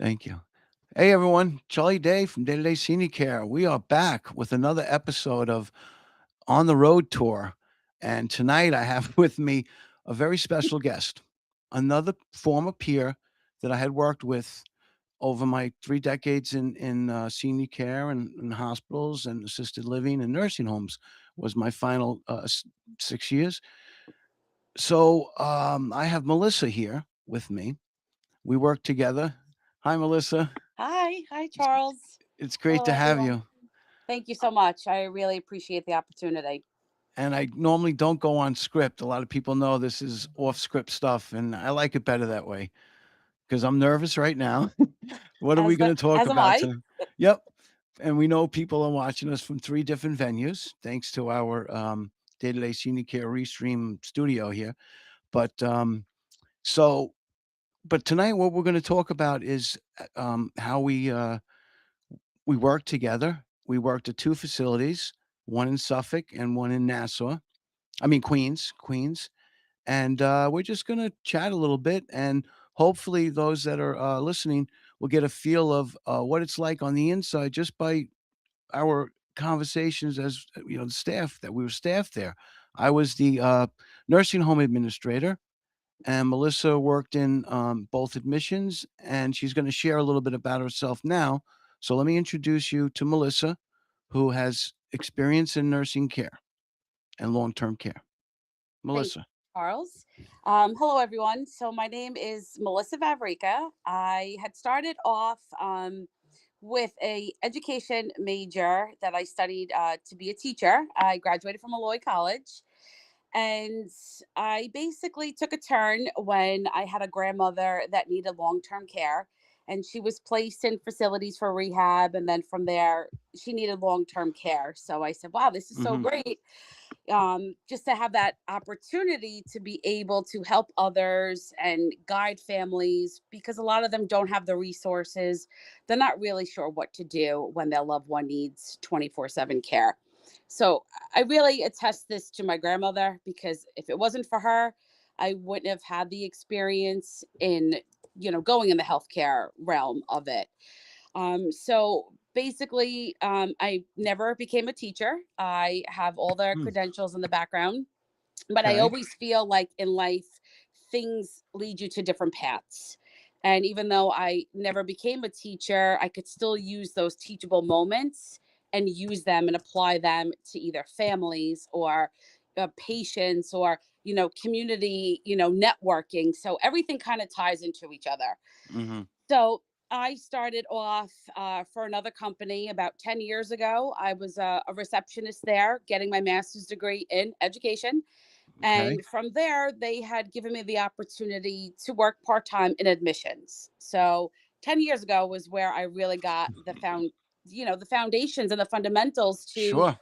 Thank you. Hey, everyone. Charlie Day from Day to Day Senior Care. We are back with another episode of On the Road Tour. And tonight I have with me a very special guest, another former peer that I had worked with over my 3 decades in senior care and hospitals and assisted living and nursing homes was my final 6 years. So I have Melissa here with me. We work together. Hi, Melissa. Hi, It's Charles. it's great Hello, to have everyone. you. Thank you so much. I really appreciate the opportunity. And I normally don't go on script. A lot of people know this is off script stuff, and I like it better that way because I'm nervous right now. What are we going to talk As am about I. today? Yep. And we know people are watching us from three different venues, thanks to our Day to Day Senior Care Restream studio here. But so, but tonight, what we're going to talk about is how we work together. We worked at two facilities, one in Suffolk and one in Nassau. I mean Queens, and we're just gonna chat a little bit, and hopefully those that are listening will get a feel of what it's like on the inside just by our conversations as the staff that we were staff there. I was the nursing home administrator, and Melissa worked in both admissions, and she's going to share a little bit about herself now. So let me introduce you to Melissa, who has experience in nursing care and long term care. Thank Melissa. you, Charles. Hello, everyone. So my name is Melissa Vavrika. I had started off with a education major that I studied to be a teacher. I graduated from Malloy College. And I basically took a turn when I had a grandmother that needed long term care. And she was placed in facilities for rehab. And then from there, she needed long term care. So I said, wow, this is so Hmm. great. Just to have that opportunity to be able to help others and guide families because a lot of them don't have the resources. They're not really sure what to do when their loved one needs 24/7 care. So I really attest this to my grandmother because if it wasn't for her, I wouldn't have had the experience in, going in the healthcare realm of it. So basically, I never became a teacher. I have all the credentials in the background, but I Okay. always feel like in life, things lead you to different paths. And even though I never became a teacher, I could still use those teachable moments and use them and apply them to either families or patients or community networking. So everything kind of ties into each other. Hmm. So I started off for another company about 10 years ago. I was a receptionist there, getting my master's degree in education. Okay. And from there, they had given me the opportunity to work part time in admissions. So 10 years ago was where I really got the foundations and the fundamentals to Sure.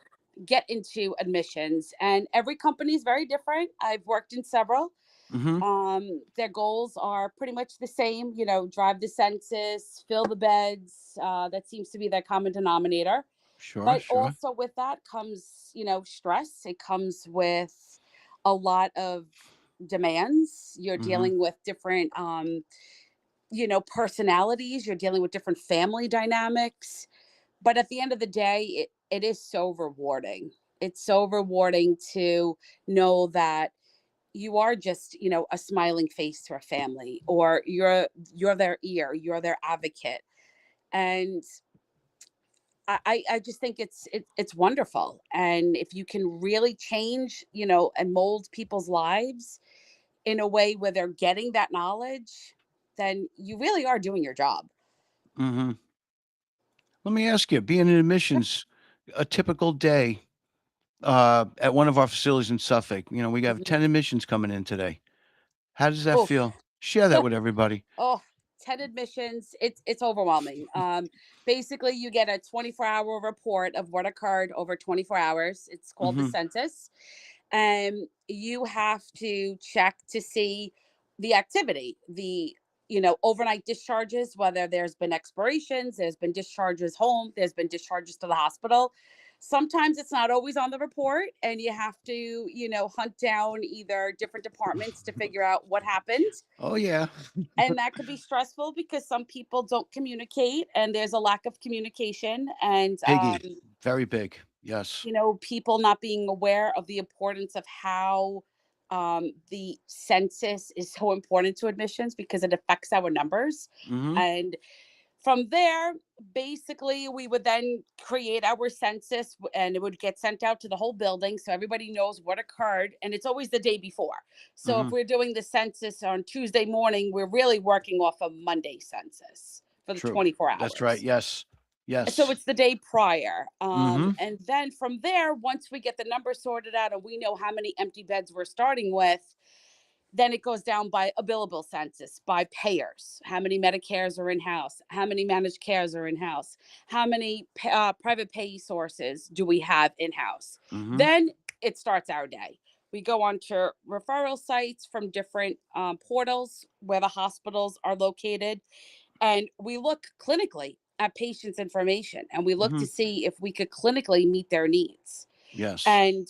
get into admissions. And every company is very different. I've worked in several. Hmm. Their goals are pretty much the same, drive the census, fill the beds. That seems to be their common denominator. Sure. But Sure. also with that comes, stress. It comes with a lot of demands. You're Hmm. dealing with different, personalities. You're dealing with different family dynamics. But at the end of the day, it is so rewarding. It's so rewarding to know that you are just a smiling face to a family, or you're their ear, you're their advocate. And I just think it's wonderful. And if you can really change and mold people's lives in a way where they're getting that knowledge, then you really are doing your job. Hmm. Let me ask you, being in admissions, a typical day at one of our facilities in Suffolk, we have Mhm. 10 admissions coming in today. How does that Oof. feel? Share that with everybody. Oh, 10 admissions, it's overwhelming. Basically you get a 24-hour report of what occurred over 24 hours. It's called the Hmm. census. And you have to check to see the activity, the overnight discharges, whether there's been expirations, there's been discharges home, there's been discharges to the hospital. Sometimes it's not always on the report, and you have to, hunt down either different departments to figure out what happened. Oh yeah. And that could be stressful because some people don't communicate and there's a lack of communication, and Biggie. Very big. Yes. people not being aware of the importance of how the census is so important to admissions because it affects our numbers. Mhm. And from there, basically, we would then create our census and it would get sent out to the whole building so everybody knows what occurred. And it's always the day before. So if Mhm. we're doing the census on Tuesday morning, we're really working off a Monday census for the True. 24 That's right. hours. Yes. So Yes. it's the day prior. Mhm. And then from there, once we get the numbers sorted out and we know how many empty beds we're starting with, then it goes down by a billable census, by payers. How many Medicares are in house? How many managed cares are in house? How many private pay sources do we have in house? Mhm. Then it starts our day. We go on to referral sites from different portals where the hospitals are located, and we look clinically at patients' information and we look to Mhm. see if we could clinically meet their needs. Yes. And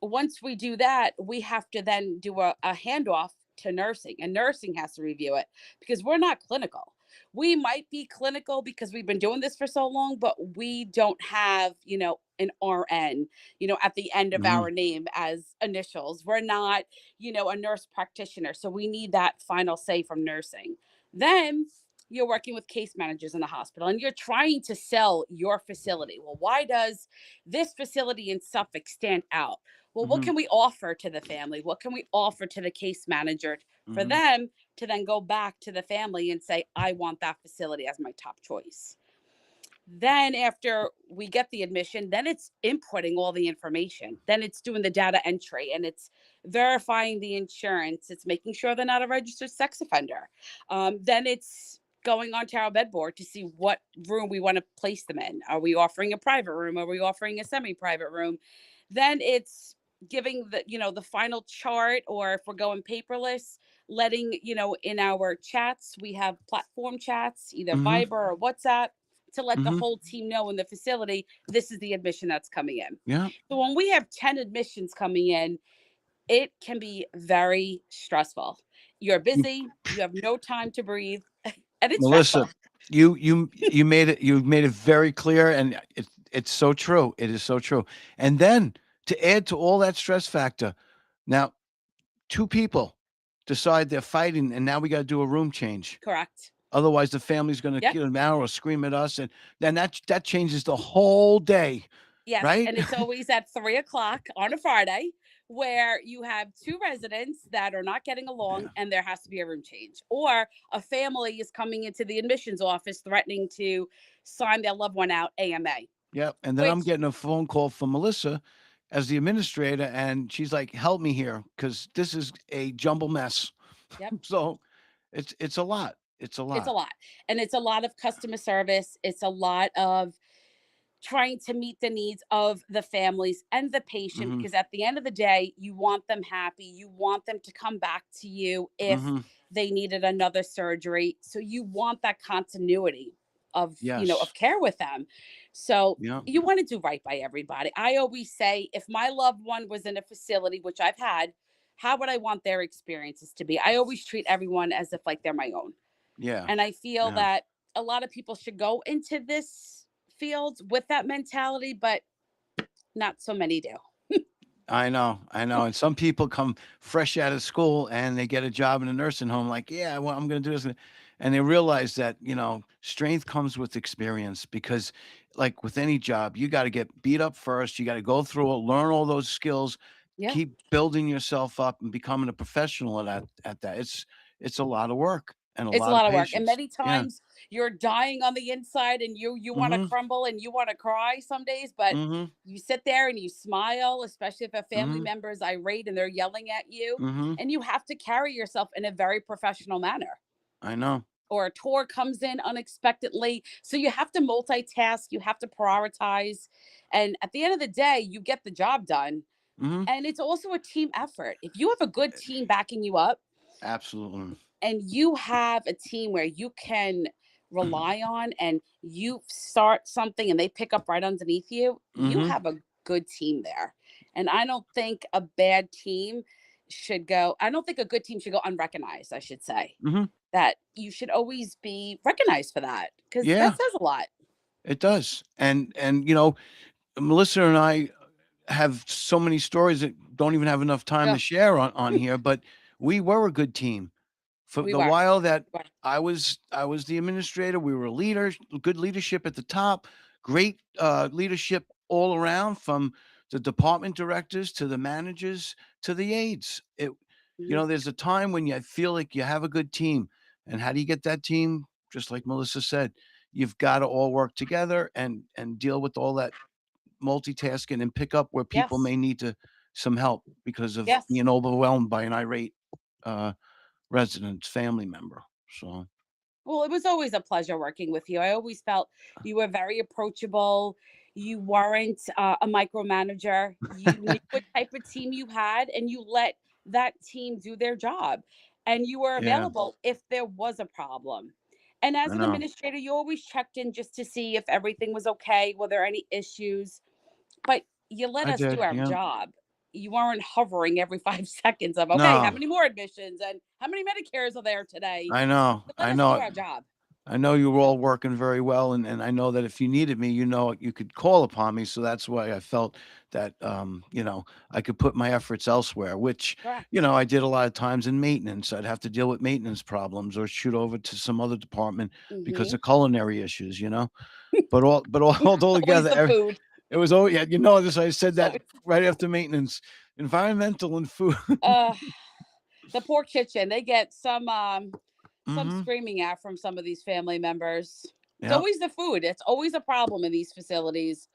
once we do that, we have to then do a handoff to nursing, and nursing has to review it because we're not clinical. We might be clinical because we've been doing this for so long, but we don't have, an RN, at the end of Mhm. our name as initials. We're not, a nurse practitioner. So we need that final say from nursing. Then you're working with case managers in the hospital and you're trying to sell your facility. Well, why does this facility in Suffolk stand out? Well, what Mhm. can we offer to the family? What can we offer to the case manager for Mhm. them to then go back to the family and say, I want that facility as my top choice? Then, after we get the admission, then it's inputting all the information. Then it's doing the data entry and it's verifying the insurance. It's making sure they're not a registered sex offender. Then it's going onto our bed board to see what room we want to place them in. Are we offering a private room? Are we offering a semi-private room? Then it's giving the final chart, or if we're going paperless, letting in our chats, we have platform chats, either Mhm. Viber or WhatsApp, to let the Mhm. whole team know in the facility this is the admission that's coming in. Yeah. So when we have 10 admissions coming in, it can be very stressful. You're You busy, you have no time to breathe, and it's Melissa, stressful. you made it very clear, and it's so true. It is so true. And then to add to all that stress factor, now 2 people decide they're fighting, and now we gotta do a room change. Correct. Otherwise, the family's gonna Yep. kill them out or scream at us, and then that changes the whole day, Yes, right? and it's always at 3 o'clock on a Friday where you have two residents that are not getting along Yeah. and there has to be a room change. Or a family is coming into the admissions office threatening to sign their loved one out AMA, Yep, and then I'm which, getting a phone call from Melissa as the administrator, and she's like, "Help me here because this is a jumble mess." yep, So, it's a lot. It's a it's a lot. lot. And it's a lot of customer service. It's a lot of trying to meet the needs of the families and the patient, Mhm. because at the end of the day you want them happy, you want them to come back to you if Mhm. they needed another surgery, so you want that continuity of Yes. of care with them. So Yeah. you want to do right by everybody. I always say, if my loved one was in a facility, which I've had, how would I want their experiences to be? I always treat everyone as if like they're my own. Yeah. And I feel Yeah. that a lot of people should go into this field with that mentality, but not so many do. I know, and some people come fresh out of school and they get a job in a nursing home like, "Yeah, well, I'm gonna do this," and they realize that, strength comes with experience because, like with any job, you gotta get beat up first, you gotta go through it, learn all those skills, Yeah, keep building yourself up and becoming a professional at that. It's a lot of work and a it's a lot of lot of work. And patience. many Yeah. times you're dying on the inside and you want to Mhm. crumble and you want to cry some days, but Mhm. you sit there and you smile, especially if a family Mhm. member is irate and they're yelling at you, Mhm. and you have to carry yourself in a very professional manner. I know. Or a tour comes in unexpectedly. So you have to multitask, you have to prioritize. And at the end of the day, you get the job done. Mhm. And it's also a team effort. If you have a good team backing you up Absolutely. and you have a team where you can rely on, and you start something and they pick up right underneath you, you Mhm. have a good team there. And I don't think a bad team should go, I don't think a good team should go unrecognized, I should say. Mhm. That you should always be recognized for that, because that Yeah, says a lot. it does. And Melissa and I have so many stories that don't even have enough time to Yeah, share on here, but we were a good team. For we the were. while that we were. I was the administrator, we were leaders, good leadership at the top, great, leadership all around from the department directors to the managers to the aides. Mhm. There's a time when you feel like you have a good team, and how do you get that team? Just like Melissa said, you've gotta all work together and deal with all that multitasking and pick up where people Yes. may need to some help because of Yes. being overwhelmed by an irate, uh, resident, family member, so Well, it was always a pleasure working with you. I always felt you were very approachable. You weren't a micromanager. You knew what type of team you had, and you let that team do their job. And you were yeah, available if there was a problem. And as I an know. administrator, you always checked in just to see if everything was okay. Were there any issues? But you let I us do did, our yeah. job. You weren't hovering every 5 seconds of, okay, how No, many more admissions and how many Medicares are there today? I know, You let I us do know. our job. I know you were all working very well, and I know that if you needed me, you could call upon me, so that's why I felt that, I could put my efforts elsewhere, which, Correct. I did a lot of times in maintenance. I'd have to deal with maintenance problems or shoot over to some other department because Mhm. of culinary issues. But all Always together, the food. it was all, yeah, this, I said It's that always right after maintenance, environmental and food. uh, the poor kitchen. They get some Mhm. screaming at from some of these family members. It's Yep, always the food. It's always a problem in these facilities.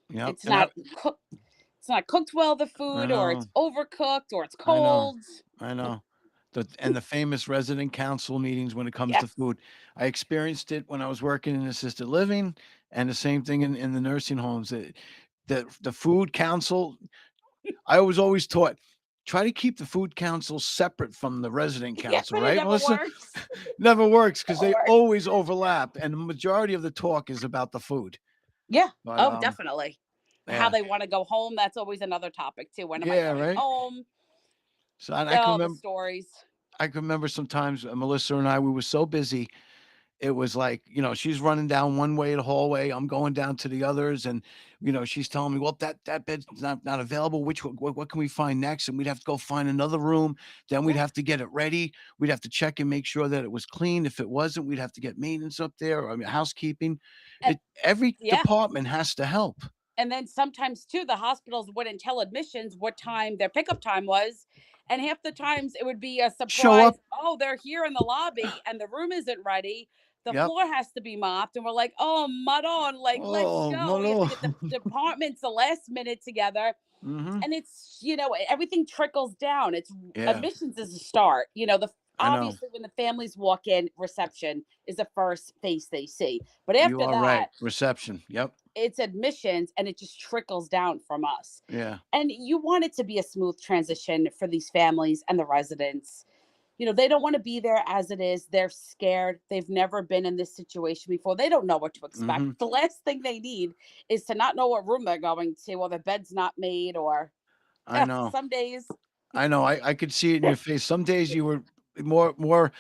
yep, It's and I not cooked. It's not cooked well, the I food, or it's know, overcooked, or it's I know, cold. I know. The famous resident council meetings when it comes to Yes. food. I experienced it when I was working in assisted living, and the same thing in the nursing homes. The food council, I was always taught, try to keep the food council separate from the resident Yeah, council, but it right, never Melissa? works. Never works because Never they works. always overlap, and the majority of the talk is about the food. Yeah. But, Oh, definitely. How yeah. they want to go home. That's always another topic too. When am I Yeah, coming right? home? So, and I can All the remember stories. sometimes, Melissa and I, we were so busy. It was like, she's running down one way the hallway, I'm going down to the others, and, she's telling me, "Well, that bed's not available. Which one what can we find next?" And we'd have to go find another room, then we'd Yeah. have to get it ready, we'd have to check and make sure that it was clean. If it wasn't, we'd have to get maintenance up there, or, I mean, housekeeping. And, Every yeah. department has to help. And then sometimes too, the hospitals wouldn't tell admissions what time their pickup time was. And half the times it would be a Show surprise. up. Oh, they're here in the lobby and the room isn't ready. The Yep. floor has to be mopped. And we're like, oh, mud on, like, let's Oh, go. We have to no. get the departments the last minute together. Mhm. And it's, everything trickles down. It's Yeah, admissions is a start. The I know. obviously when the families walk in, reception is the first face they see. But You after are right. that, Reception. Yep. it's admissions and it just trickles down from us. Yeah. And you want it to be a smooth transition for these families and the residents. They don't want to be there as it is. They're scared. They've never been in this situation before. They don't know what to expect. Mhm. The last thing they need is to not know what room they're going to, or the bed's not made, or I know. some days. I know. I could see it in your face. Some days you were more,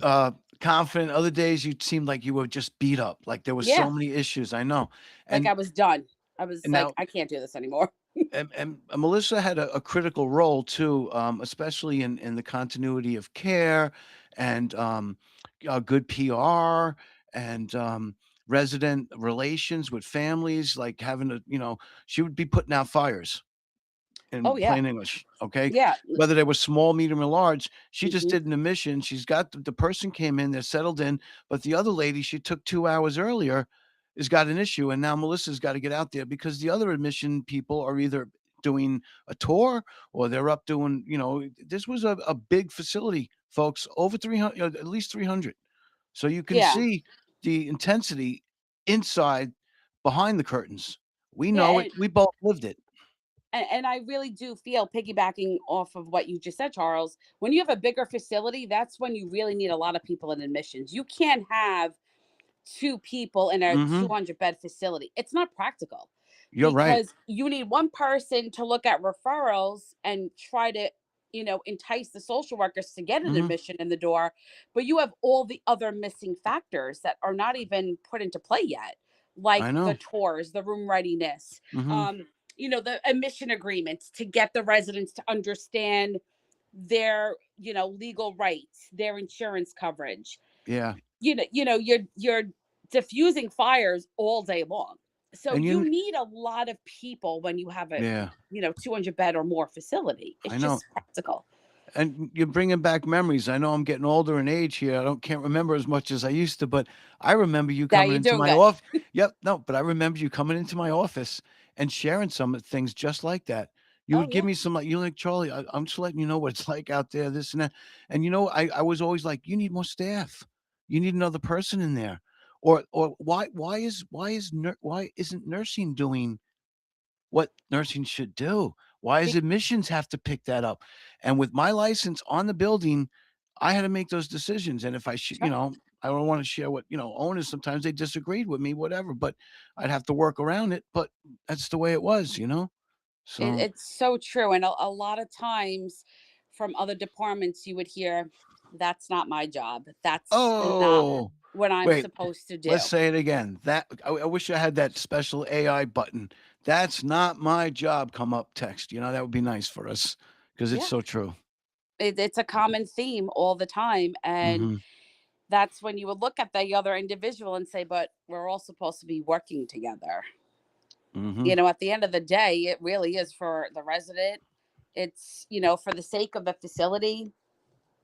uh, confident. Other days you seemed like you were just beat up, like there was so Yeah, many issues. I know. like And I was done. I was and like, now I can't do this anymore. and Melissa had a critical role too, especially in the continuity of care and, good PR and, resident relations with families, like having to, she would be putting out fires. Oh In yeah. plain English, okay? Yeah. Whether they were small, medium, or large, she just Hmm. did an admission. She's got the person came in, they're settled in, but the other lady she took 2 hours earlier has got an issue, and now Melissa's gotta get out there because the other admission people are either doing a tour or they're up doing, this was a big facility, folks, over 300, at least 300. So you can Yeah. see the intensity inside behind the curtains. We know Yeah. it. We both lived it. And I really do feel, piggybacking off of what you just said, Charles, when you have a bigger facility, that's when you really need a lot of people in admissions. You can't have two people in a Mhm. 200-bed facility. It's not practical You're right. because you need one person to look at referrals and try to, entice the social workers to get an Mhm. admission in the door, but you have all the other missing factors that are not even put into play yet, like I the know. tours, the room readiness, Mhm. um, the admission agreements to get the residents to understand their, legal rights, their insurance coverage. Yeah. You're diffusing fires all day long. So And you need a lot of people when you have a, yeah, 200 bed or more facility. It's I know. just practical. And you're bringing back memories. I know I'm getting older in age here. I don't can't remember as much as I used to, but I remember you Now coming you're into doing my good. office. Yep, no, but I remember you coming into my office and sharing some of things just like that. You Oh would give yeah. me some like you're like Charlie. I'm just letting you know what it's like out there, this and that. And I was always like, you need more staff. You need another person in there. Or why isn't nursing doing what nursing should do? Why does Be- admissions have to pick that up? And with my license on the building, I had to make those decisions. And if I should, sure. I don't want to share what, owners sometimes they disagreed with me, whatever, but I'd have to work around it. But that's the way it was. So, It's so true. And a lot of times from other departments, you would hear, that's not my job. That's not oh, what I'm wait, supposed to let's do. say it again. I wish I had that special AI button. That's not my job. Come up text. That would be nice for us because it's Yeah. so true. It's a common theme all the time. And Hmm. that's when you would look at the other individual and say, but we're all supposed to be working together. Hmm. At the end of the day, it really is for the resident. It's, for the sake of the facility,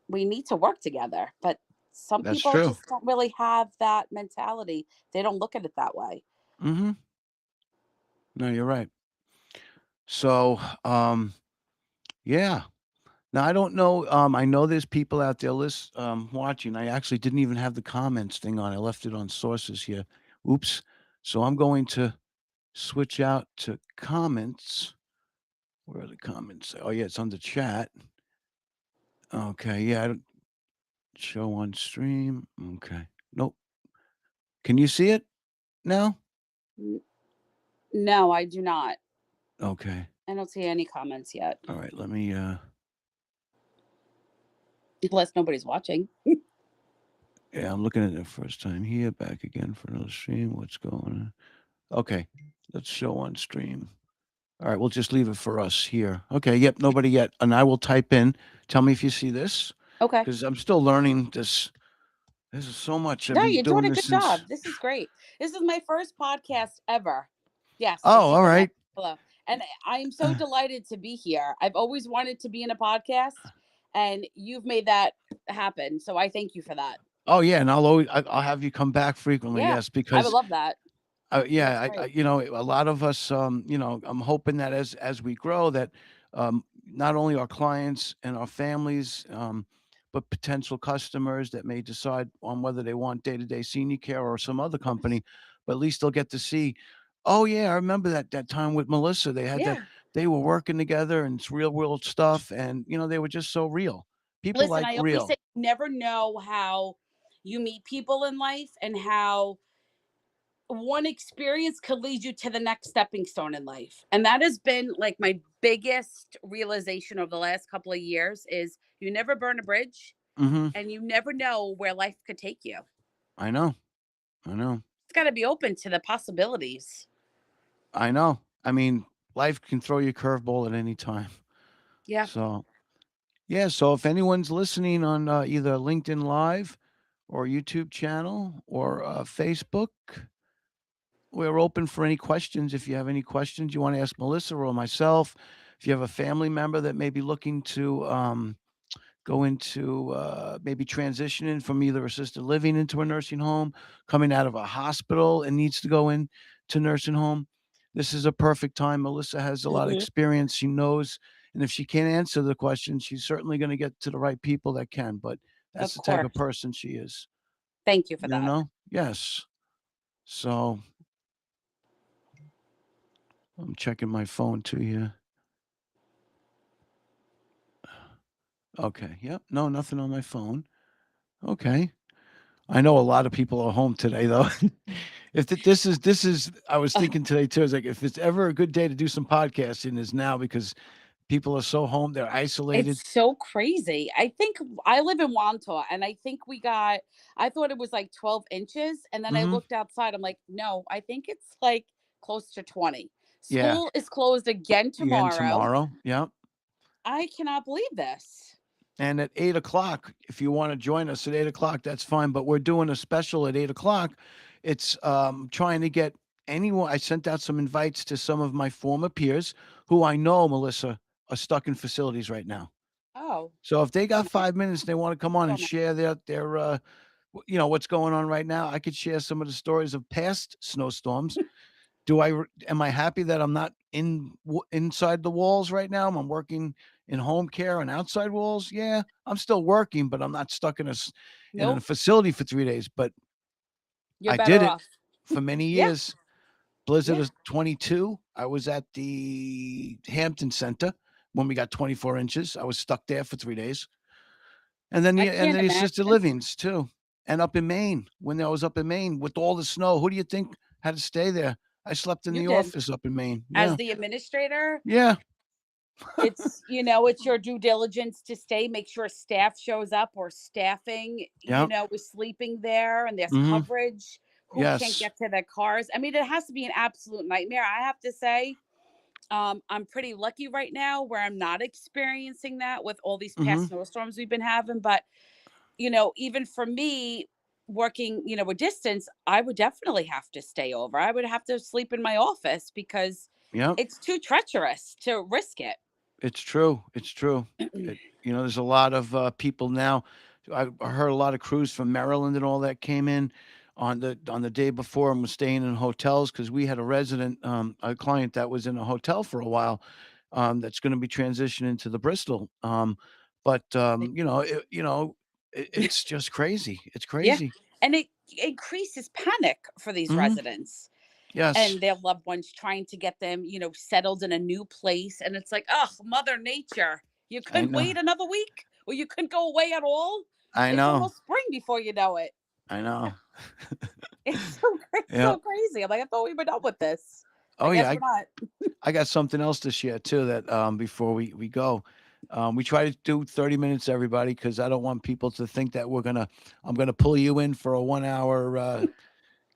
we need to work together. But some That's people true. just don't really have that mentality. They don't look at it that way. Hmm. No, you're right. So, yeah. Now I don't know. I know there's people out there watching. I actually didn't even have the comments thing on. I left it on sources here. Oops. So I'm going to switch out to comments. Where are the comments? Oh yeah, it's on the chat. Okay. Yeah. I don't show on stream. Okay. Nope. Can you see it now? N- No, I do not. Okay. I don't see any comments yet, All right. Let me. unless nobody's watching. Yeah, I'm looking at it the first time here. Back again for another stream. What's going on? Okay. Let's show on stream. All right, we'll just leave it for us here. Okay, yep, nobody yet. And I will type in. Tell me if you see this, Okay. because I'm still learning this. This is so much. I've No, been you're doing doing a this good since. job. This is great. This is my first podcast ever. Yes, I Oh, see all the like. right. Hello. And I'm so delighted to be here. I've always wanted to be in a podcast, and you've made that happen. So I thank you for that. Oh yeah, and I'll have you come back frequently. Yeah, Yes, I would because love that. yeah, That's great. a lot of us, I'm hoping that as we grow, that not only our clients and our families, but potential customers that may decide on whether they want day-to-day senior care or some other company, but at least they'll get to see, oh yeah, I remember that time with Melissa. Yeah. They were working together and it's real world stuff, and they were just so real. People Listen, like I always say real. you never know how you meet people in life and how one experience could lead you to the next stepping stone in life. And that has been like my biggest realization over the last couple of years is you never burn a bridge Hmm. and you never know where life could take you. I know. I know. It's got to be open to the possibilities. I know. I mean, life can throw you a curveball at any time. Yeah. So, yeah. So, if anyone's listening on either LinkedIn Live or YouTube channel or Facebook, we're open for any questions. If you have any questions you want to ask Melissa or myself, if you have a family member that may be looking to go into maybe transitioning from either assisted living into a nursing home, coming out of a hospital and needs to go in to nursing home. This is a perfect time. Melissa has a lot of Hmm. experience. She knows, and if she can't answer the question, she's certainly going to get to the right people that can. But that's Of the type of course. person she is. Thank you for that. Yes. So I'm checking my phone too here. Okay. Yep. No, nothing on my phone. Okay. I know a lot of people are home today, though. If this is, I was Ugh, thinking today too. I was like, if it's ever a good day to do some podcasting, is now because people are so home, they're isolated. it's so crazy. I think I live in Wantagh, and I think I thought it was like 12 inches. And then I Hmm. looked outside. I'm like, no, I think it's like close to 20. Yeah. School is closed again Again tomorrow. tomorrow. Yeah. I cannot believe this. And at 8 o'clock, if you want to join us at 8 o'clock, that's fine. But we're doing a special at 8 o'clock. It's trying to get anyone. I sent out some invites to some of my former peers who I know, Melissa, are stuck in facilities right now. Oh, So if they so got 5 minutes, they want to come on so and nice. share what's going on right now. I could share some of the stories of past snowstorms. Am I happy that I'm not inside the walls right now? I'm working in home care and outside walls. Yeah, I'm still working, but I'm not stuck in a Nope, facility for 3 days. But you're I did better it off. for many Yeah, years. Blizzard yeah. of 22. I was at the Hampton Center when we got 24 inches. I was stuck there for 3 days. I And can't then the assisted imagine. livings too. And up in Maine, when I was up in Maine with all the snow, who do you think had to stay there? I slept in You the did. office up in Maine. As Yeah. the administrator, Yeah. it's your due diligence to stay, make sure staff shows up or staffing, Yeah. is sleeping there and there's Mhm. coverage, who can't Yes. get to their cars. I mean, it has to be an absolute nightmare. I have to say, I'm pretty lucky right now where I'm not experiencing that with all these past Mhm. snowstorms we've been having. But, even for me, working, a distance, I would definitely have to stay over. I would have to sleep in my office because Yep. it's too treacherous to risk it. It's true. It's true. There's a lot of people now. I heard a lot of crews from Maryland and all that came in on the day before and was staying in hotels because we had a client that was in a hotel for a while, that's going to be transitioning to the Bristol. But it's just crazy. It's Yeah. crazy. And it increases panic for these Hmm. residents Yes, and their loved ones trying to get them, settled in a new place. And it's like, oh, Mother Nature, you I couldn't know. wait another week or you couldn't go away at all. I It's know. almost spring before you know it. I know. It's Yeah. so crazy. I'm like, I thought we were done with this. I Oh guess yeah. we're not. I got something else to share too that before we go. We try to do 30 minutes, everybody, because I don't want people to think that I'm gonna pull you in for a 1 hour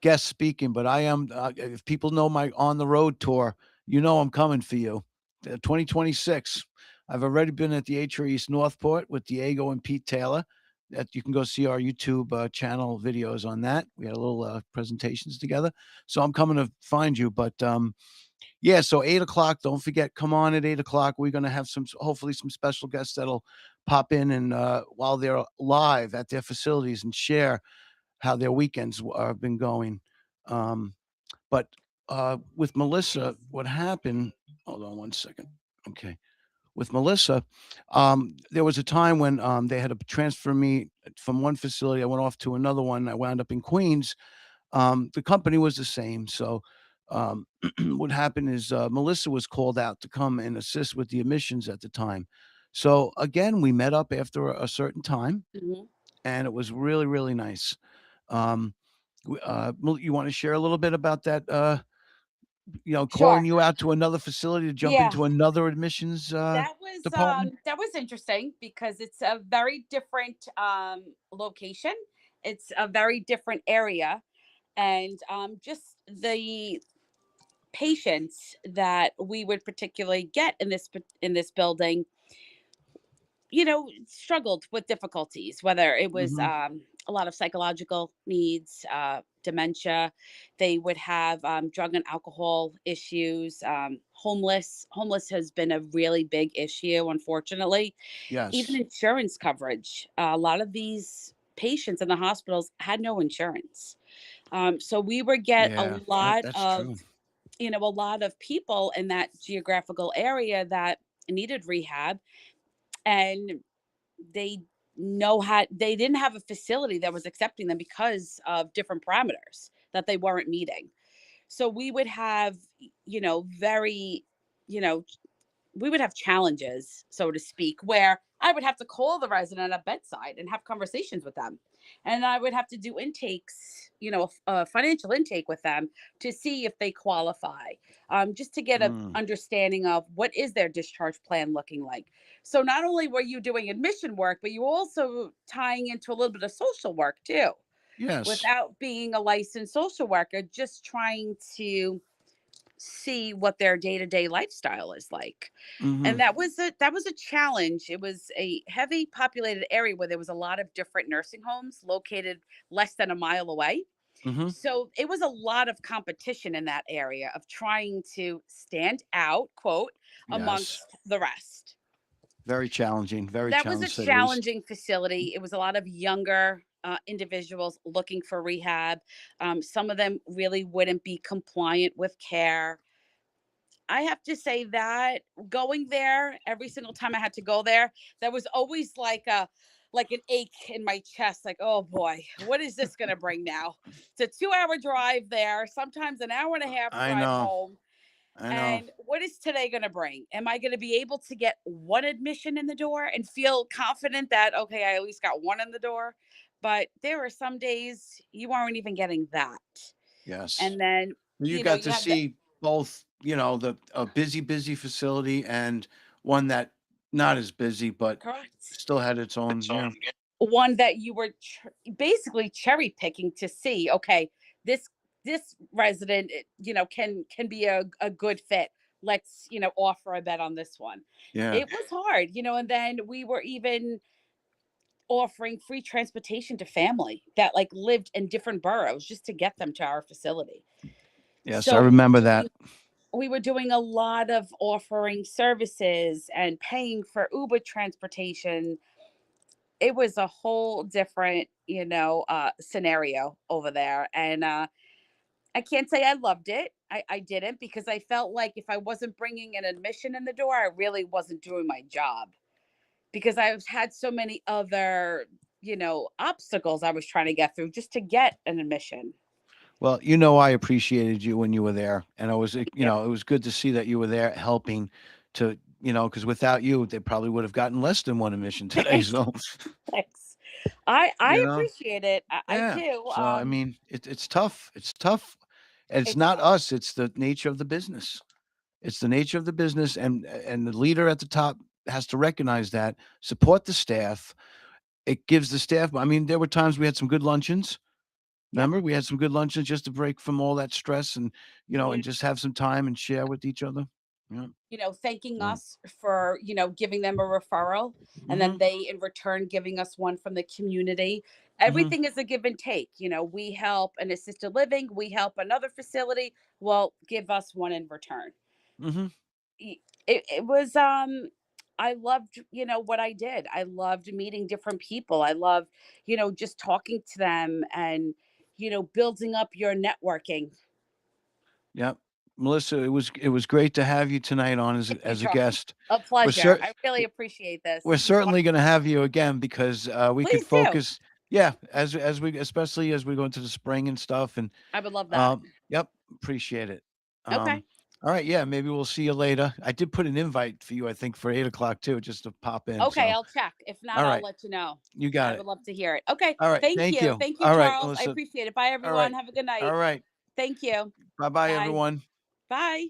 guest speaking. But I am. If people know my on the road tour, I'm coming for you. 2026. I've already been at the HRE East Northport with Diego and Pete Taylor. That you can go see our YouTube channel videos on that. We had a little presentations together. So I'm coming to find you, but yeah, so 8 o'clock. Don't forget, come on at 8 o'clock. We're gonna have hopefully some special guests that'll pop in and while they're live at their facilities and share how their weekends have been going. Um, but with Melissa, what happened? Hold on one second. Okay, with Melissa, there was a time when they had to transfer me from one facility. I went off to another one. I wound up in Queens. The company was the same. So, what happened is Melissa was called out to come and assist with the admissions at the time. So, again, we met up after a certain time, Mhm. and it was really, really nice. Um, you want to share a little bit about that? Calling Sure. you out to another facility to jump Yeah. into another admissions department. That was interesting because it's a very different location. It's a very different area, and just the patients that we would particularly get in this building, struggled with difficulties, whether it was Hmm. a lot of psychological needs, dementia. They would have drug and alcohol issues. Homeless has been a really big issue, unfortunately. Even Yes. insurance coverage. A lot of these patients in the hospitals had no insurance. So we would get Yeah, that's true. a lot of people in that geographical area that needed rehab, and they they didn't have a facility that was accepting them because of different parameters that they weren't meeting. So we would have, very, you know, we would have challenges, so to speak, where I would have to call the resident at bedside and have conversations with them. and I would have to do intakes, a financial intake with them to see if they qualify, just to get a Mm, understanding of what is their discharge plan looking like. So not only were you doing admission work, but you were also tying into a little bit of social work too, yes. without being a licensed social worker, just trying to see what their day-to-day lifestyle is like. And Mhm, that was a challenge. It was a heavy populated area where there was a lot of different nursing homes located less than a mile away. mhm. So it was a lot of competition in that area of trying to stand out, quote, Yes. amongst the rest. Very That was challenging a to say the least. challenging facility. It was a lot of younger individuals looking for rehab. Some of them really wouldn't be compliant with care. I have to say that going there every single time I had to go there, there was always like an ache in my chest, like, oh boy, what is this gonna bring now? It's a 2 hour drive there, sometimes an hour and a half I drive know, home. I know. And what is today gonna bring? Am I gonna be able to get one admission in the door and feel confident that okay, I at least got one in the door? But there were some days you aren't even getting that. Yes. And then, You got you to have the see both, the a busy facility and one that not as busy, but correct. still had its own, Its own, yeah. yeah. One that you were basically cherry picking to see, okay, this resident, can be a good fit. Let's, offer a bet on this one. Yeah. It was hard, and then we were even offering free transportation to family that like lived in different boroughs just to get them to our facility. Yes, I So remember that. we were doing a lot of offering services and paying for Uber transportation. It was a whole different, scenario over there. And I can't say I loved it. I didn't, because I felt like if I wasn't bringing an admission in the door, I really wasn't doing my job, because I've had so many other, obstacles I was trying to get through just to get an admission. Well, I appreciated you when you were there, and Yeah. it was good to see that you were there helping to, because without you, they probably would have gotten less than one admission today. Thanks. So, Thanks. I you know, appreciate it. I yeah. do. So, I mean, it's tough. It's tough. And it's It's not us. It's the nature of the business. It's the nature of the business, and the leader at the top has to recognize that, support the staff. It gives the staff. I mean, there were times we had some good luncheons. Yep. Remember, we had some good luncheons just to break from all that stress and, You and just have some time and share with each other. Yeah. thanking So, us for, giving them a referral, and then mhm, they in return giving us one from the community. mhm, Everything is a give and take. We help an assisted living, we help another facility. Well, give us one in return. mhm. It was I loved, what I did. I loved meeting different people. I loved, just talking to them and, building up your networking. Yep. Melissa, it was great to have you tonight on as Thank a you, as a Charles. guest. A We're pleasure. cer I really appreciate this. we're This was certainly gonna have you again because, we could Please do. focus, yeah, as we especially as we go into the spring and stuff, and, I would love that. yep, appreciate it. Okay. All right, yeah, maybe we'll see you later. I did put an invite for you, I think, for 8 o'clock too, just to pop in, Okay, so, I'll check. If not, all I'll right, let you know. you I got would it. love to hear it. Okay. All right, Thank thank you. you. Thank you, All right, Charles. I Melissa. appreciate it. Bye, All everyone. right. Have a good night. All right. Thank you. Bye-bye, Bye. everyone. Bye.